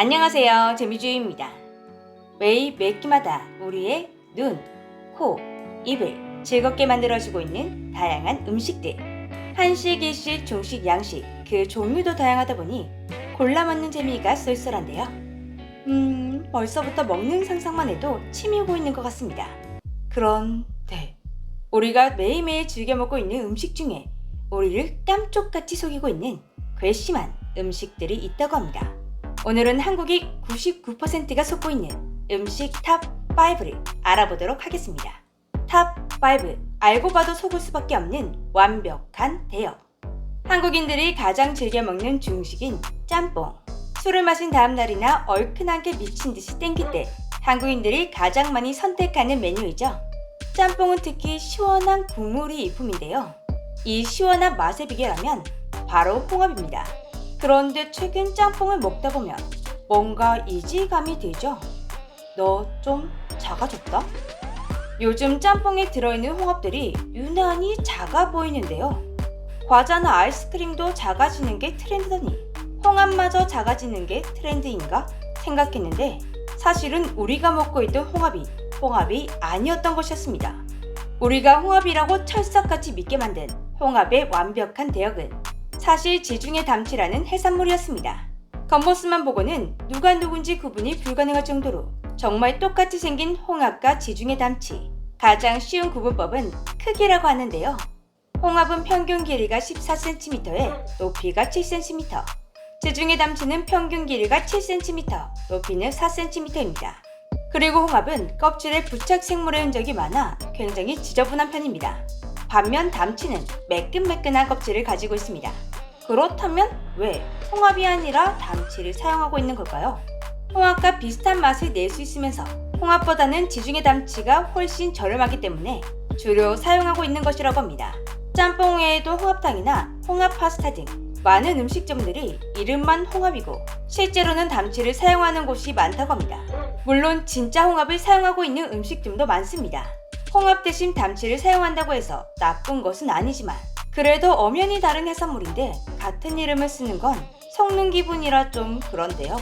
안녕하세요. 재미주의입니다. 매일 매 끼마다 우리의 눈, 코, 입을 즐겁게 만들어주고 있는 다양한 음식들. 한식, 일식, 중식, 양식 그 종류도 다양하다 보니 골라 먹는 재미가 쏠쏠한데요. 벌써부터 먹는 상상만 해도 침이 오고 있는 것 같습니다. 그런데 우리가 매일매일 즐겨 먹고 있는 음식 중에 우리를 깜쪽같이 속이고 있는 괘씸한 음식들이 있다고 합니다. 오늘은 한국이 99%가 속고 있는 음식 탑 5를 알아보도록 하겠습니다. 탑 5, 알고 봐도 속을 수밖에 없는 완벽한 대역. 한국인들이 가장 즐겨 먹는 중식인 짬뽕. 술을 마신 다음 날이나 얼큰한 게 미친 듯이 땡길 때 한국인들이 가장 많이 선택하는 메뉴이죠. 짬뽕은 특히 시원한 국물이 일품인데요. 이 시원한 맛의 비결하면 바로 홍합입니다. 그런데 최근 짬뽕을 먹다 보면 뭔가 이질감이 들죠? 너 좀 작아졌다? 요즘 짬뽕에 들어있는 홍합들이 유난히 작아 보이는데요. 과자나 아이스크림도 작아지는 게 트렌드더니 홍합마저 작아지는 게 트렌드인가 생각했는데 사실은 우리가 먹고 있던 홍합이 아니었던 것이었습니다. 우리가 홍합이라고 철석같이 믿게 만든 홍합의 완벽한 대역은 사실 지중해 담치라는 해산물이었습니다. 겉모습만 보고는 누가 누군지 구분이 불가능할 정도로 정말 똑같이 생긴 홍합과 지중해 담치. 가장 쉬운 구분법은 크기라고 하는데요. 홍합은 평균 길이가 14cm에 높이가 7cm. 지중해 담치는 평균 길이가 7cm, 높이는 4cm입니다. 그리고 홍합은 껍질에 부착 생물의 흔적이 많아 굉장히 지저분한 편입니다. 반면 담치는 매끈매끈한 껍질을 가지고 있습니다. 그렇다면 왜 홍합이 아니라 담치를 사용하고 있는 걸까요? 홍합과 비슷한 맛을 낼 수 있으면서 홍합보다는 지중해 담치가 훨씬 저렴하기 때문에 주로 사용하고 있는 것이라고 합니다. 짬뽕 외에도 홍합탕이나 홍합 파스타 등 많은 음식점들이 이름만 홍합이고 실제로는 담치를 사용하는 곳이 많다고 합니다. 물론 진짜 홍합을 사용하고 있는 음식점도 많습니다. 홍합 대신 담치를 사용한다고 해서 나쁜 것은 아니지만 그래도 엄연히 다른 해산물인데 같은 이름을 쓰는 건 속는 기분이라 좀 그런데요.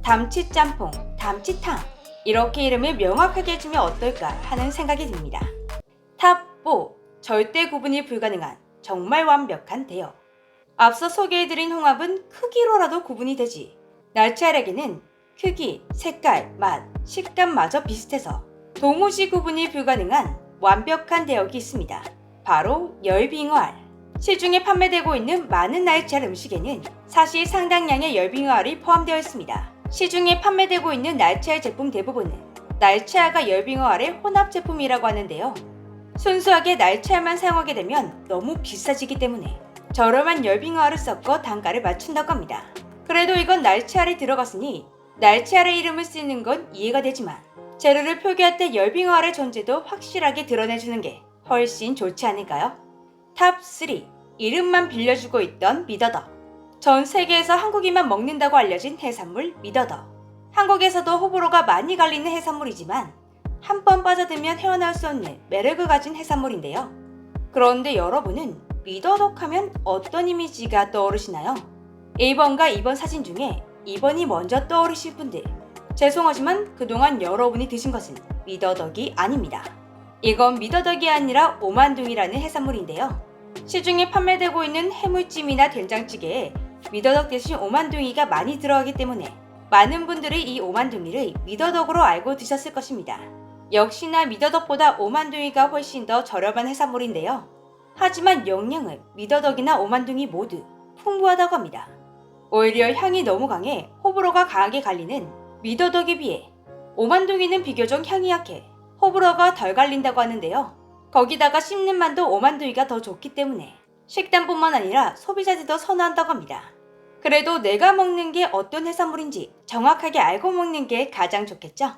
담치 짬뽕, 담치탕 이렇게 이름을 명확하게 해주면 어떨까 하는 생각이 듭니다. 탑 4, 절대 구분이 불가능한 정말 완벽한 대역. 앞서 소개해드린 홍합은 크기로라도 구분이 되지 날치알에게는 크기, 색깔, 맛, 식감마저 비슷해서 도무지 구분이 불가능한 완벽한 대역이 있습니다. 바로 열빙어알. 시중에 판매되고 있는 많은 날치알 음식에는 사실 상당량의 열빙어알이 포함되어 있습니다. 시중에 판매되고 있는 날치알 제품 대부분은 날치알과 열빙어알의 혼합 제품이라고 하는데요. 순수하게 날치알만 사용하게 되면 너무 비싸지기 때문에 저렴한 열빙어알을 섞어 단가를 맞춘다고 합니다. 그래도 이건 날치알이 들어갔으니 날치알의 이름을 쓰는 건 이해가 되지만 재료를 표기할 때 열빙어알의 존재도 확실하게 드러내주는 게 훨씬 좋지 않을까요? 탑 3, 이름만 빌려주고 있던 미더덕. 전 세계에서 한국인만 먹는다고 알려진 해산물 미더덕. 한국에서도 호불호가 많이 갈리는 해산물이지만 한 번 빠져들면 헤어나올 수 없는 매력을 가진 해산물인데요. 그런데 여러분은 미더덕 하면 어떤 이미지가 떠오르시나요? 1번과 2번 사진 중에 2번이 먼저 떠오르실 분들 죄송하지만 그동안 여러분이 드신 것은 미더덕이 아닙니다. 이건 미더덕이 아니라 오만둥이라는 해산물인데요. 시중에 판매되고 있는 해물찜이나 된장찌개에 미더덕 대신 오만둥이가 많이 들어가기 때문에 많은 분들이 이 오만둥이를 미더덕으로 알고 드셨을 것입니다. 역시나 미더덕보다 오만둥이가 훨씬 더 저렴한 해산물인데요. 하지만 영양은 미더덕이나 오만둥이 모두 풍부하다고 합니다. 오히려 향이 너무 강해 호불호가 강하게 갈리는 미더덕에 비해 오만둥이는 비교적 향이 약해 호불호가 덜 갈린다고 하는데요. 거기다가 씹는 맛도 오만둥이가 더 좋기 때문에 식단뿐만 아니라 소비자들도 선호한다고 합니다. 그래도 내가 먹는 게 어떤 해산물인지 정확하게 알고 먹는 게 가장 좋겠죠?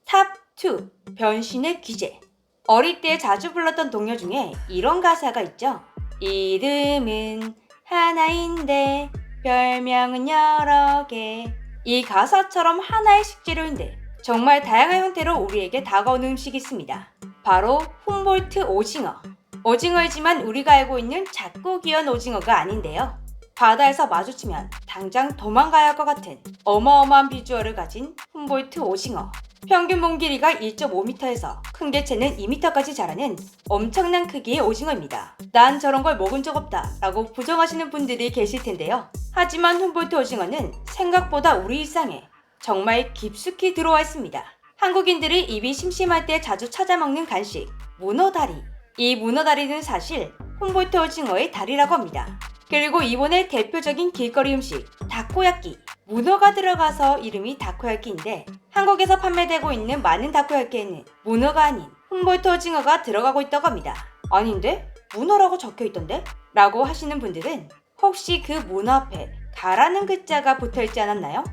탑 2, 변신의 귀재. 어릴 때 자주 불렀던 동요 중에 이런 가사가 있죠. 이름은 하나인데 별명은 여러 개. 이 가사처럼 하나의 식재료인데 정말 다양한 형태로 우리에게 다가오는 음식이 있습니다. 바로 훔볼트 오징어. 오징어이지만 우리가 알고 있는 작고 귀여운 오징어가 아닌데요. 바다에서 마주치면 당장 도망가야 할 것 같은 어마어마한 비주얼을 가진 훔볼트 오징어. 평균 몸 길이가 1.5m에서 큰 개체는 2m까지 자라는 엄청난 크기의 오징어입니다. 난 저런 걸 먹은 적 없다 라고 부정하시는 분들이 계실 텐데요. 하지만 훔볼트 오징어는 생각보다 우리 일상에 정말 깊숙이 들어와 있습니다. 한국인들이 입이 심심할 때 자주 찾아 먹는 간식, 문어다리. 이 문어다리는 사실 훔볼트 오징어의 다리라고 합니다. 그리고 일본의 대표적인 길거리 음식, 다코야끼. 문어가 들어가서 이름이 다코야끼인데 한국에서 판매되고 있는 많은 다코야끼에는 문어가 아닌 훔볼트 오징어가 들어가고 있다고 합니다. 아닌데? 문어라고 적혀있던데? 라고 하시는 분들은 혹시 그 문어 앞에 가라는 글자가 붙어있지 않았나요?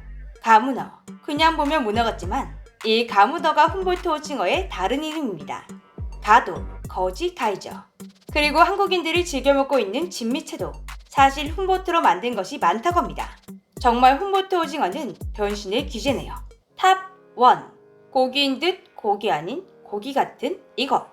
가문어. 그냥 보면 문어 같지만 이 가문어가 훔볼트 오징어의 다른 이름입니다. 가도, 거지, 가이죠. 그리고 한국인들이 즐겨 먹고 있는 진미채도 사실 훔볼트로 만든 것이 많다고 합니다. 정말 훔볼트 오징어는 변신의 귀재네요. 탑 1. 고기인 듯 고기 아닌 고기 같은 이것.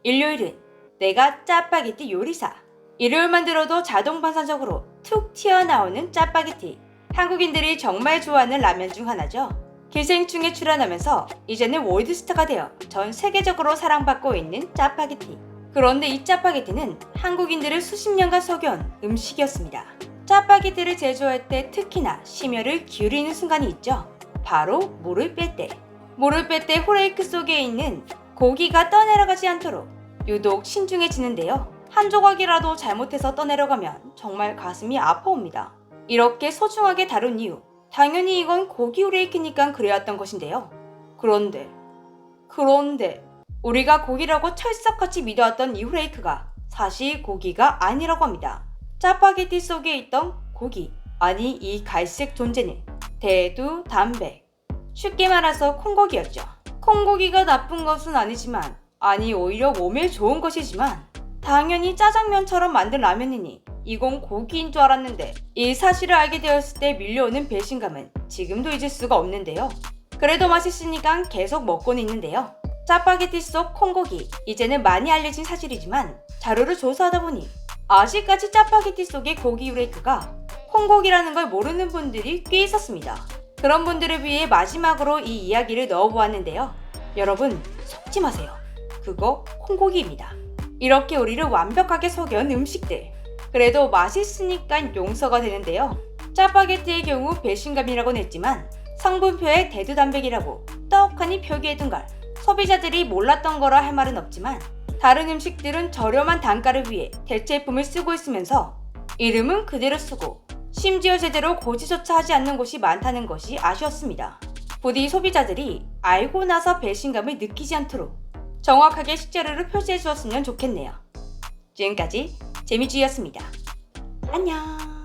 일요일은 내가 짜파게티 요리사. 일요일만 들어도 자동 반사적으로 툭 튀어나오는 짜파게티. 한국인들이 정말 좋아하는 라면 중 하나죠. 기생충에 출연하면서 이제는 월드스타가 되어 전 세계적으로 사랑받고 있는 짜파게티. 그런데 이 짜파게티는 한국인들을 수십 년간 속여온 음식이었습니다. 짜파게티를 제조할 때 특히나 심혈을 기울이는 순간이 있죠. 바로 물을 뺄 때. 물을 뺄 때 후레이크 속에 있는 고기가 떠내려가지 않도록 유독 신중해지는데요. 한 조각이라도 잘못해서 떠내려가면 정말 가슴이 아파옵니다. 이렇게 소중하게 다룬 이유, 당연히 이건 고기 후레이크니까 그래왔던 것인데요. 그런데 우리가 고기라고 철석같이 믿어왔던 이 후레이크가 사실 고기가 아니라고 합니다. 짜파게티 속에 있던 고기, 아니 이 갈색 존재는 대두단백. 쉽게 말해서 콩고기였죠. 콩고기가 나쁜 것은 아니지만, 아니 오히려 몸에 좋은 것이지만 당연히 짜장면처럼 만든 라면이니 이건 고기인 줄 알았는데 이 사실을 알게 되었을 때 밀려오는 배신감은 지금도 잊을 수가 없는데요. 그래도 맛있으니까 계속 먹고는 있는데요. 짜파게티 속 콩고기, 이제는 많이 알려진 사실이지만 자료를 조사하다 보니 아직까지 짜파게티 속의 고기 후레이크가 콩고기라는 걸 모르는 분들이 꽤 있었습니다. 그런 분들을 위해 마지막으로 이 이야기를 넣어보았는데요. 여러분 속지 마세요. 그거 콩고기입니다. 이렇게 우리를 완벽하게 속여온 음식들. 그래도 맛있으니까 용서가 되는데요. 짜파게티의 경우 배신감이라고는 했지만 성분표에 대두단백이라고 떡하니 표기해둔 걸 소비자들이 몰랐던 거라 할 말은 없지만 다른 음식들은 저렴한 단가를 위해 대체품을 쓰고 있으면서 이름은 그대로 쓰고 심지어 제대로 고지조차 하지 않는 곳이 많다는 것이 아쉬웠습니다. 부디 소비자들이 알고 나서 배신감을 느끼지 않도록 정확하게 식재료를 표시해 주었으면 좋겠네요. 지금까지 재미주의였습니다. 안녕.